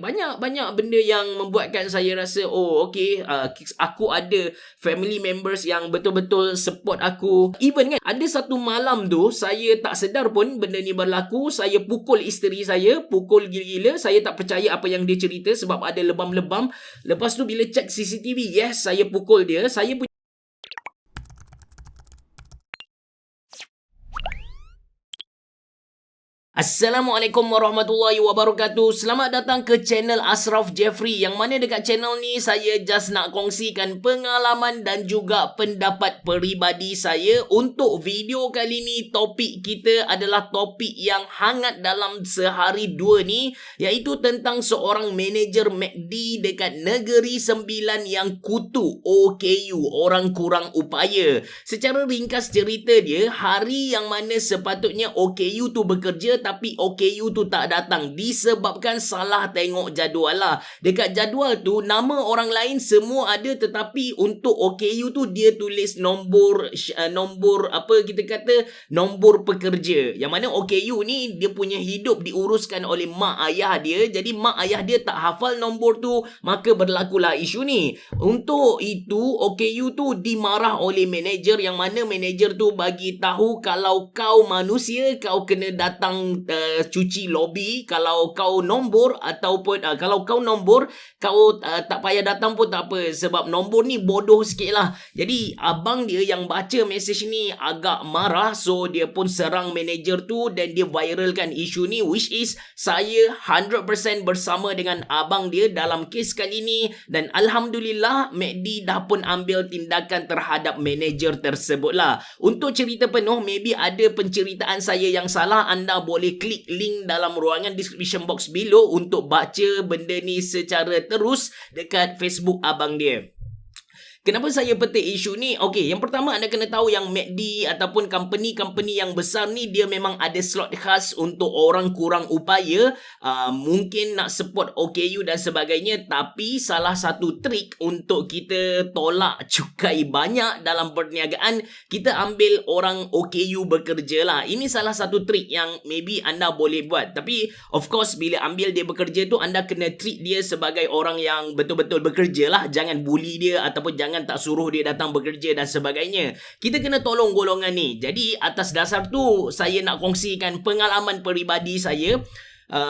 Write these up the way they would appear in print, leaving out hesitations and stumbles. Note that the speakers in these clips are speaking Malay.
banyak benda yang membuatkan saya rasa, oh okay, aku ada family members yang betul-betul support aku. Even kan, ada satu malam tu, saya tak sedar pun benda ni berlaku. Saya pukul isteri saya, pukul gila-gila. Saya tak percaya apa yang dia cerita sebab ada lebam-lebam. Lepas tu bila check CCTV, yes, saya pukul dia. Saya punya Assalamualaikum warahmatullahi wabarakatuh. Selamat datang ke channel Ashraf Jeffrey, yang mana dekat channel ni saya just nak kongsikan pengalaman dan juga pendapat peribadi saya. Untuk video kali ni, topik kita adalah topik yang hangat dalam sehari dua ni, iaitu tentang seorang manager McD dekat Negeri Sembilan yang kutu OKU, orang kurang upaya. Secara ringkas cerita dia, hari yang mana sepatutnya OKU tu bekerja tapi OKU tu tak datang disebabkan salah tengok jadual lah. Dekat jadual tu nama orang lain semua ada, tetapi untuk OKU tu dia tulis nombor apa kita kata, nombor pekerja. Yang mana OKU ni dia punya hidup diuruskan oleh mak ayah dia. Jadi mak ayah dia tak hafal nombor tu, maka berlakulah isu ni. Untuk itu OKU tu dimarah oleh manager, yang mana manager tu bagi tahu kalau kau manusia, kau kena datang cuci lobby. Kalau kau nombor ataupun kalau kau nombor, kau tak payah datang pun tak apa, sebab nombor ni bodoh sikit lah. Jadi abang dia yang baca mesej ni agak marah, so dia pun serang manager tu dan dia viralkan isu ni, which is saya 100% bersama dengan abang dia dalam kes kali ni. Dan Alhamdulillah McD dah pun ambil tindakan terhadap manager tersebut lah. Untuk cerita penuh, maybe ada penceritaan saya yang salah, anda boleh klik link dalam ruangan description box below untuk baca benda ni secara terus dekat Facebook abang dia. Kenapa saya petik isu ni? Okey, yang pertama anda kena tahu yang McD ataupun company-company yang besar ni, dia memang ada slot khas untuk orang kurang upaya. Mungkin nak support OKU dan sebagainya, tapi salah satu trik untuk kita tolak cukai banyak dalam perniagaan, kita ambil orang OKU bekerja lah. Ini salah satu trik yang maybe anda boleh buat. Tapi of course bila ambil dia bekerja tu, anda kena treat dia sebagai orang yang betul-betul bekerja lah. Jangan bully dia ataupun jangan tak suruh dia datang bekerja dan sebagainya. Kita kena tolong golongan ni. Jadi atas dasar tu, saya nak kongsikan pengalaman peribadi saya.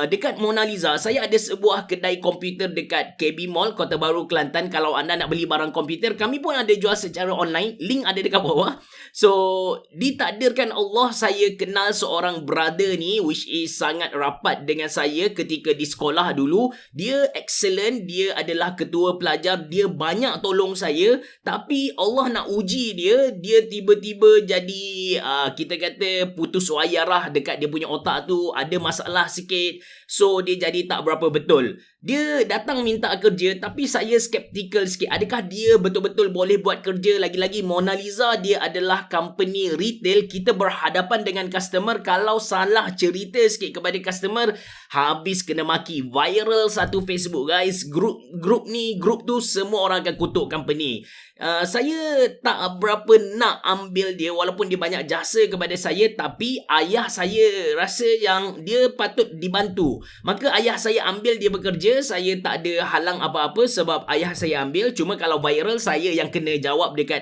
Dekat Mona Lisa, saya ada sebuah kedai komputer dekat KB Mall, Kota Baru, Kelantan. Kalau anda nak beli barang komputer, kami pun ada jual secara online. Link ada dekat bawah. So, ditakdirkan Allah, saya kenal seorang brother ni, which is sangat rapat dengan saya ketika di sekolah dulu. Dia excellent, dia adalah ketua pelajar, dia banyak tolong saya. Tapi Allah nak uji dia, dia tiba-tiba jadi, kita kata putus wayarah dekat dia punya otak tu. Ada masalah sikit. So dia jadi tak berapa betul. Dia datang minta kerja, tapi saya skeptikal sikit. Adakah dia betul-betul boleh buat kerja? Lagi-lagi Mona Lisa dia adalah company retail. Kita berhadapan dengan customer. Kalau salah cerita sikit kepada customer, habis kena maki. Viral satu Facebook guys. Grup tu semua orang akan kutuk company. Saya tak berapa nak ambil dia walaupun dia banyak jasa kepada saya, tapi ayah saya rasa yang dia patut dibantu. Maka ayah saya ambil dia bekerja. Saya tak ada halang apa-apa sebab ayah saya ambil. Cuma kalau viral, saya yang kena jawab dekat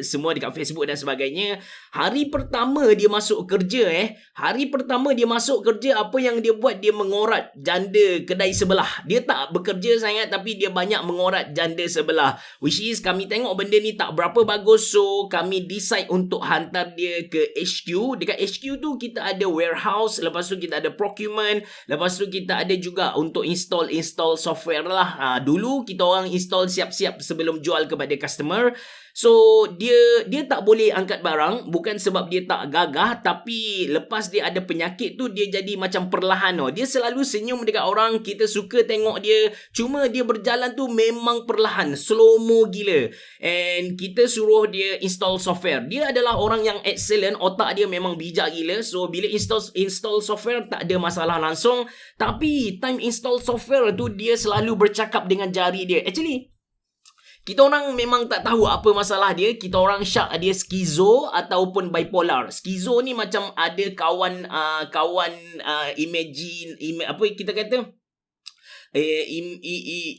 semua dekat Facebook dan sebagainya. Hari pertama dia masuk kerja Hari pertama dia masuk kerja, apa yang dia buat? Dia mengorat janda kedai sebelah. Dia tak bekerja sangat, tapi dia banyak mengorat janda sebelah. Which is kami tengok benda ni tak berapa bagus. So kami decide untuk hantar dia ke HQ. Dekat HQ tu kita ada warehouse, lepas tu kita ada procurement, lepas tu kita ada juga untuk install software lah. Dulu kita orang install siap-siap sebelum jual kepada customer. So dia tak boleh angkat barang, bukan sebab dia tak gagah, tapi lepas dia ada penyakit tu, dia jadi macam perlahan. Dia selalu senyum dekat orang, kita suka tengok dia, cuma dia berjalan tu memang perlahan, slow-mo gila. And kita suruh dia install software. Dia adalah orang yang excellent, otak dia memang bijak gila. So bila install software tak ada masalah langsung, tapi time install software tu dia selalu bercakap dengan jari dia. Actually kita orang memang tak tahu apa masalah dia. Kita orang syak dia skizo ataupun bipolar. Skizo ni macam ada kawan apa kita kata,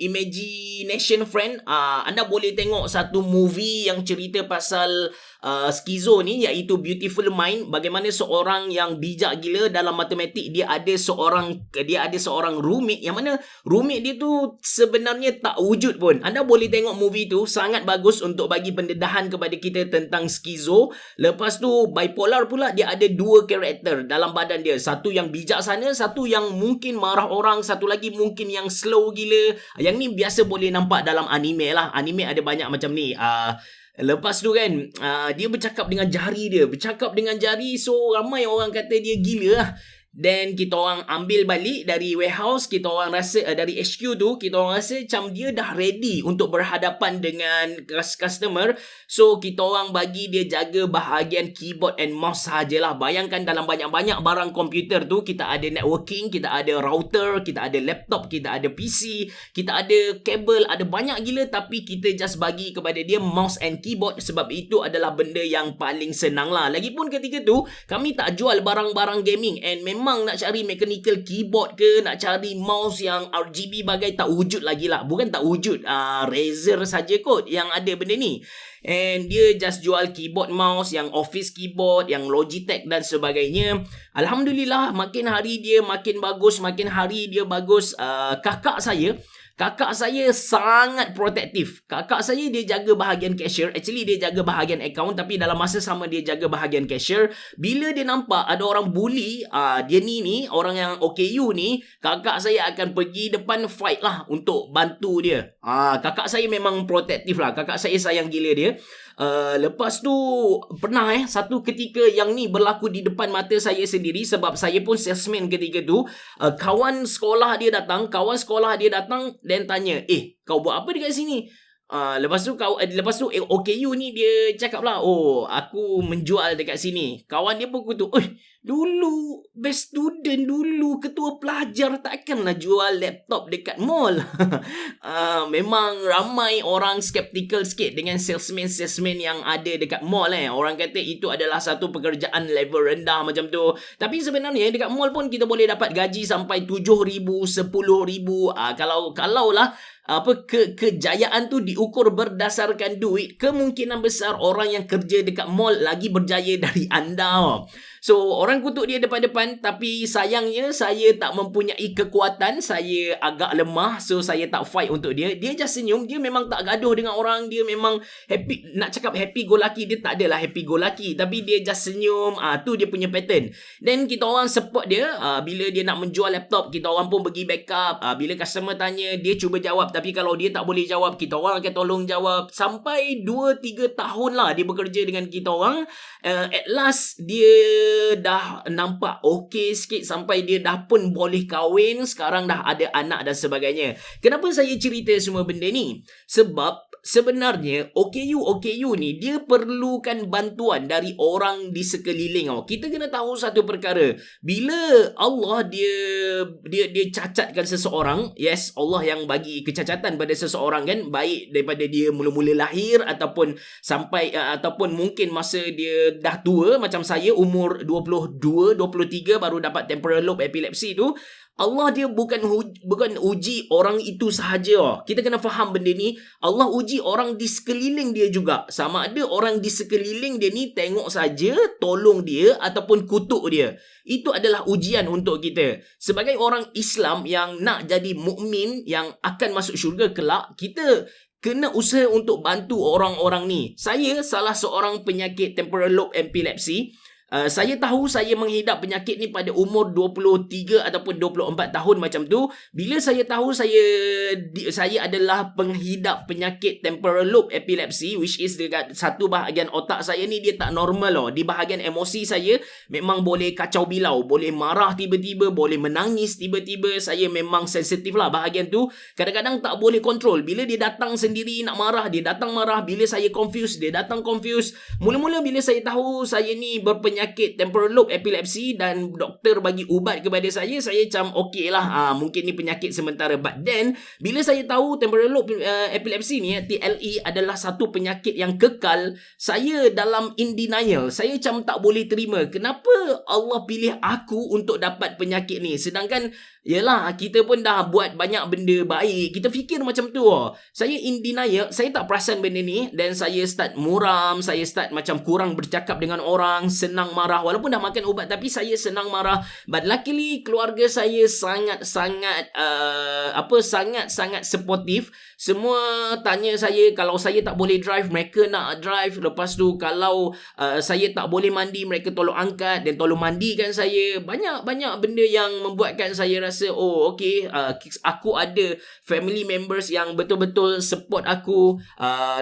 imagination friend, anda boleh tengok satu movie yang cerita pasal skizo ni, iaitu Beautiful Mind. Bagaimana seorang yang bijak gila dalam matematik, dia ada seorang roommate, yang mana roommate dia tu sebenarnya tak wujud pun. Anda boleh tengok movie tu, sangat bagus untuk bagi pendedahan kepada kita tentang skizo. Lepas tu bipolar pula, dia ada dua karakter dalam badan dia. Satu yang bijaksana, satu yang mungkin marah orang, satu lagi mungkin yang slow gila. Yang ni biasa boleh nampak dalam anime lah. Anime ada banyak macam ni. Lepas tu kan, dia bercakap dengan jari, so ramai orang kata dia gila lah. Then kita orang ambil balik dari warehouse, kita orang rasa dari HQ tu, kita orang rasa macam dia dah ready untuk berhadapan dengan customer. So kita orang bagi dia jaga bahagian keyboard and mouse sajalah. Bayangkan dalam banyak-banyak barang komputer tu, kita ada networking, kita ada router, kita ada laptop, kita ada PC, kita ada kabel, ada banyak gila, tapi kita just bagi kepada dia mouse and keyboard sebab itu adalah benda yang paling senang lah. Lagipun ketika tu kami tak jual barang-barang gaming, and memang nak cari mechanical keyboard ke, nak cari mouse yang RGB bagai, tak wujud lagi lah. Bukan tak wujud, Razer saja kot yang ada benda ni. And dia just jual keyboard mouse yang office keyboard, yang Logitech dan sebagainya. Alhamdulillah, makin hari dia makin bagus, makin hari dia bagus. Kakak saya sangat protektif. Kakak saya dia jaga bahagian cashier. Actually dia jaga bahagian account, tapi dalam masa sama dia jaga bahagian cashier. Bila dia nampak ada orang bully, dia ni orang yang OKU ni, kakak saya akan pergi depan fight lah untuk bantu dia. Kakak saya memang protektif lah. Kakak saya sayang gila dia. Lepas tu pernah satu ketika yang ni berlaku di depan mata saya sendiri, sebab saya pun salesman ketika tu. Kawan sekolah dia datang dan tanya, kau buat apa dekat sini? Lepas tu OKU ni dia cakap lah, aku menjual dekat sini. Kawan dia pun kutuk, dulu best student, dulu ketua pelajar, takkanlah jual laptop dekat mall. Memang ramai orang skeptical sikit dengan salesman yang ada dekat mall. Orang kata itu adalah satu pekerjaan level rendah macam tu. Tapi sebenarnya dekat mall pun kita boleh dapat gaji sampai 7,000, 10,000. Kalau lah kejayaan tu diukur berdasarkan duit, kemungkinan besar orang yang kerja dekat mall lagi berjaya dari anda. So orang kutuk dia depan-depan, tapi sayangnya saya tak mempunyai kekuatan, saya agak lemah, so saya tak fight untuk dia. Dia just senyum, dia memang tak gaduh dengan orang, dia memang happy. Nak cakap happy go lucky, dia tak adalah happy go lucky, tapi dia just senyum. Tu dia punya pattern. Then kita orang support dia. Bila dia nak menjual laptop, kita orang pun bagi backup. Bila customer tanya, dia cuba jawab, tapi kalau dia tak boleh jawab, kita orang akan tolong jawab. Sampai 2-3 tahun lah dia bekerja dengan kita orang. At last dia dah nampak okey sikit, sampai dia dah pun boleh kahwin, sekarang dah ada anak dan sebagainya. Kenapa saya cerita semua benda ni? Sebab sebenarnya OKU ni dia perlukan bantuan dari orang di sekeliling. Kita kena tahu satu perkara. Bila Allah dia cacatkan seseorang, yes, Allah yang bagi kecacatan pada seseorang kan, baik daripada dia mula-mula lahir ataupun sampai ataupun mungkin masa dia dah tua, macam saya umur 22, 23 baru dapat temporal lobe epilepsi tu. Allah dia bukan uji orang itu sahaja. Kita kena faham benda ni. Allah uji orang di sekeliling dia juga. Sama ada orang di sekeliling dia ni tengok saja, tolong dia ataupun kutuk dia. Itu adalah ujian untuk kita. Sebagai orang Islam yang nak jadi mukmin yang akan masuk syurga kelak, kita kena usaha untuk bantu orang-orang ni. Saya salah seorang penyakit temporal lobe epilepsi. Saya tahu saya menghidap penyakit ni pada umur 23 ataupun 24 tahun macam tu. Bila saya tahu saya adalah penghidap penyakit temporal lobe epilepsi, which is dekat satu bahagian otak saya ni dia tak normal . Di bahagian emosi saya memang boleh kacau bilau, boleh marah tiba-tiba, boleh menangis tiba-tiba. Saya memang sensitif lah bahagian tu. Kadang-kadang tak boleh kontrol. Bila dia datang sendiri nak marah, dia datang marah. Bila saya confused, dia datang confused. Mula-mula bila saya tahu saya ni berpenyakit temporal lobe epilepsi dan doktor bagi ubat kepada saya macam okey lah, mungkin ni penyakit sementara. But then bila saya tahu temporal lobe epilepsi ni, TLE, adalah satu penyakit yang kekal, saya dalam in denial. Saya macam tak boleh terima, kenapa Allah pilih aku untuk dapat penyakit ni, sedangkan Yelah, kita pun dah buat banyak benda baik. Kita fikir macam tu. Saya in denial, saya tak perasan benda ni. Dan saya start muram, saya start macam kurang bercakap dengan orang, senang marah. Walaupun dah makan ubat, tapi saya senang marah. But luckily, keluarga saya sangat-sangat, sangat-sangat supportive. Semua tanya saya, kalau saya tak boleh drive, mereka nak drive. Lepas tu, kalau saya tak boleh mandi, mereka tolong angkat dan tolong mandikan saya. Banyak-banyak benda yang membuatkan saya rasa, oh okay, aku ada family members yang betul-betul support aku.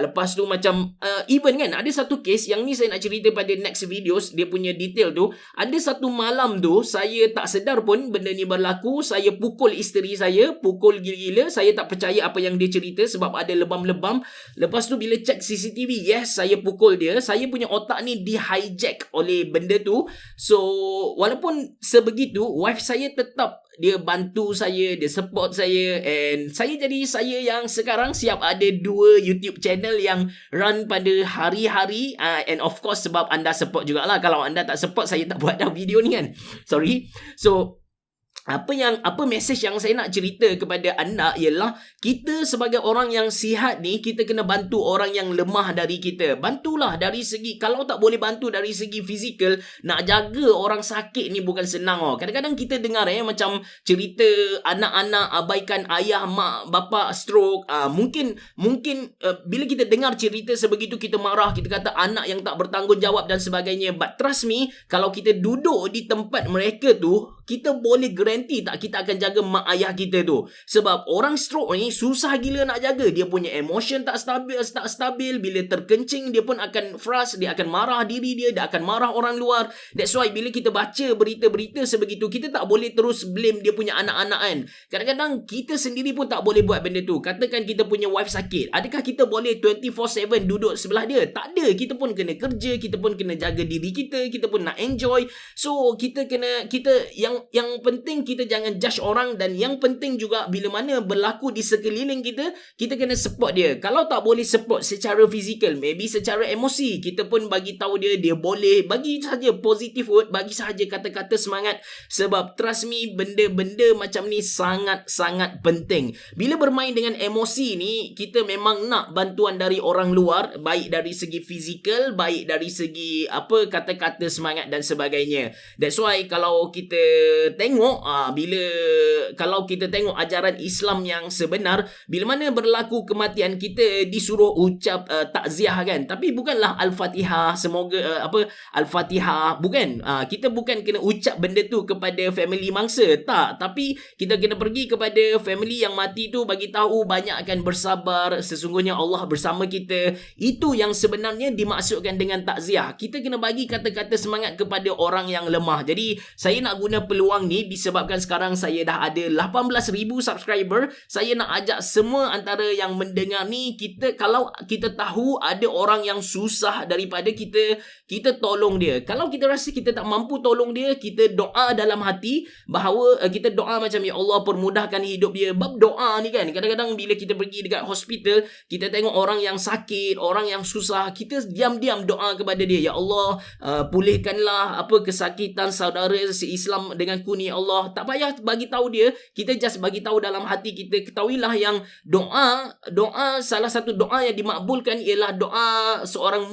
Lepas tu macam even kan, ada satu case yang ni saya nak cerita pada next videos, dia punya detail tu. Ada satu malam tu, saya tak sedar pun benda ni berlaku. Saya pukul isteri saya, pukul gila-gila. Saya tak percaya apa yang dia cerita sebab ada lebam-lebam. Lepas tu bila check CCTV, yes, saya pukul dia. Saya punya otak ni di-hijack oleh benda tu. So walaupun sebegitu, wife saya tetap dia bantu saya, dia support saya, and saya jadi saya yang sekarang siap ada 2 YouTube channel yang run pada hari-hari, and of course sebab anda support jugalah. Kalau anda tak support, saya tak buat dah video ni kan. Sorry. So apa message yang saya nak cerita kepada anda ialah kita sebagai orang yang sihat ni, kita kena bantu orang yang lemah dari kita. Bantulah dari segi, kalau tak boleh bantu dari segi fizikal, nak jaga orang sakit ni bukan senang. Kadang-kadang kita dengar macam cerita anak-anak abaikan ayah, mak, bapa stroke. Mungkin bila kita dengar cerita sebegitu, kita marah, kita kata anak yang tak bertanggungjawab dan sebagainya. But trust me, kalau kita duduk di tempat mereka tu, kita boleh guarantee tak kita akan jaga mak ayah kita tu. Sebab orang stroke ni susah gila nak jaga. Dia punya emotion tak stabil. Bila terkencing, dia pun akan frust, dia akan marah diri dia akan marah orang luar. That's why bila kita baca berita-berita sebegitu, kita tak boleh terus blame dia punya anak-anak kan. Kadang-kadang kita sendiri pun tak boleh buat benda tu. Katakan kita punya wife sakit, adakah kita boleh 24/7 duduk sebelah dia? Tak ada. Kita pun kena kerja, kita pun kena jaga diri kita pun nak enjoy. So kita yang penting kita jangan judge orang, dan yang penting juga bila mana berlaku di sekeliling kita kena support dia. Kalau tak boleh support secara fizikal, maybe secara emosi, kita pun bagi tahu dia boleh bagi saja positive word, bagi saja kata-kata semangat. Sebab trust me, benda-benda macam ni sangat-sangat penting. Bila bermain dengan emosi ni, kita memang nak bantuan dari orang luar, baik dari segi fizikal, baik dari segi kata-kata semangat dan sebagainya. That's why kalau kita tengok kalau kita tengok ajaran Islam yang sebenar, bila mana berlaku kematian, kita disuruh ucap takziah kan. Tapi bukanlah Al-Fatihah, semoga Al-Fatihah, bukan. Kita bukan kena ucap benda tu kepada family mangsa, tak. Tapi kita kena pergi kepada family yang mati tu, bagi tahu banyak akan bersabar, sesungguhnya Allah bersama kita. Itu yang sebenarnya dimaksudkan dengan takziah. Kita kena bagi kata-kata semangat kepada orang yang lemah. Jadi saya nak guna peluang ni disebabkan sekarang saya dah ada 18,000 subscriber. Saya nak ajak semua antara yang mendengar ni, kalau kita tahu ada orang yang susah daripada kita tolong dia. Kalau kita rasa kita tak mampu tolong dia, kita doa dalam hati bahawa kita doa macam, ya Allah permudahkan hidup dia. Bab doa ni kan, kadang-kadang bila kita pergi dekat hospital, kita tengok orang yang sakit, orang yang susah, kita diam-diam doa kepada dia, ya Allah pulihkanlah kesakitan saudara se-Islam denganku ni, ya Allah. Tak payah bagi tahu dia, kita just bagi tahu dalam hati kita. Ketahuilah yang doa, salah satu doa yang dimakbulkan ialah doa seorang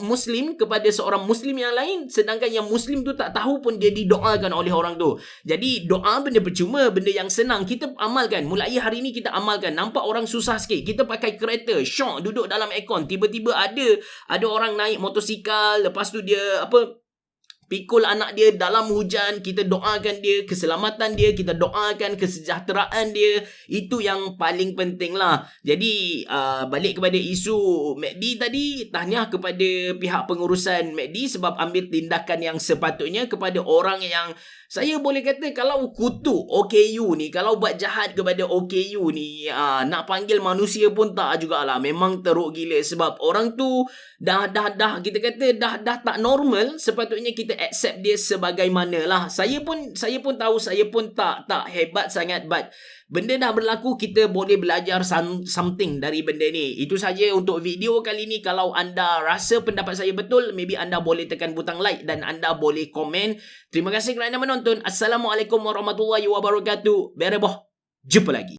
muslim kepada seorang muslim yang lain, sedangkan yang muslim tu tak tahu pun dia didoakan oleh orang tu. Jadi doa benda percuma, benda yang senang kita amalkan. Mulai hari ni kita amalkan. Nampak orang susah sikit, kita pakai kereta, syok duduk dalam aircon, tiba-tiba ada orang naik motosikal, lepas tu dia pikul anak dia dalam hujan, kita doakan dia keselamatan dia, kita doakan kesejahteraan dia. Itu yang paling penting lah. Jadi balik kepada isu MACD tadi, tahniah kepada pihak pengurusan MACD sebab ambil tindakan yang sepatutnya kepada orang yang, saya boleh kata kalau kutuk OKU ni, kalau buat jahat kepada OKU ni, nak panggil manusia pun tak jugalah. Memang teruk gila sebab orang tu dah kita kata dah tak normal. Sepatutnya kita accept dia sebagaimana lah. Saya pun tahu saya pun tak hebat sangat, but benda dah berlaku, kita boleh belajar something dari benda ni. Itu saja untuk video kali ni. Kalau anda rasa pendapat saya betul, maybe anda boleh tekan butang like dan anda boleh komen. Terima kasih kerana menonton. Assalamualaikum warahmatullahi wabarakatuh. Bereboh. Jumpa lagi.